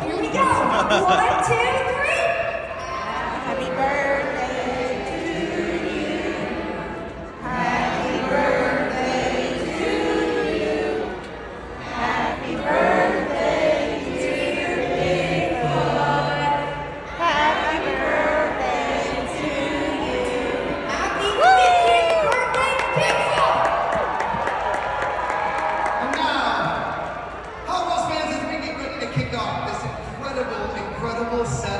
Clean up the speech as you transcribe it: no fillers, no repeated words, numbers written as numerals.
Here we go. 1, 2, 3. Happy birthday to you. Happy birthday to you. Happy birthday, dear Bigfoot. Happy birthday to you. Happy 50th birthday, Bigfoot. And now, Holocaust fans, as we get ready to kick off this incredible set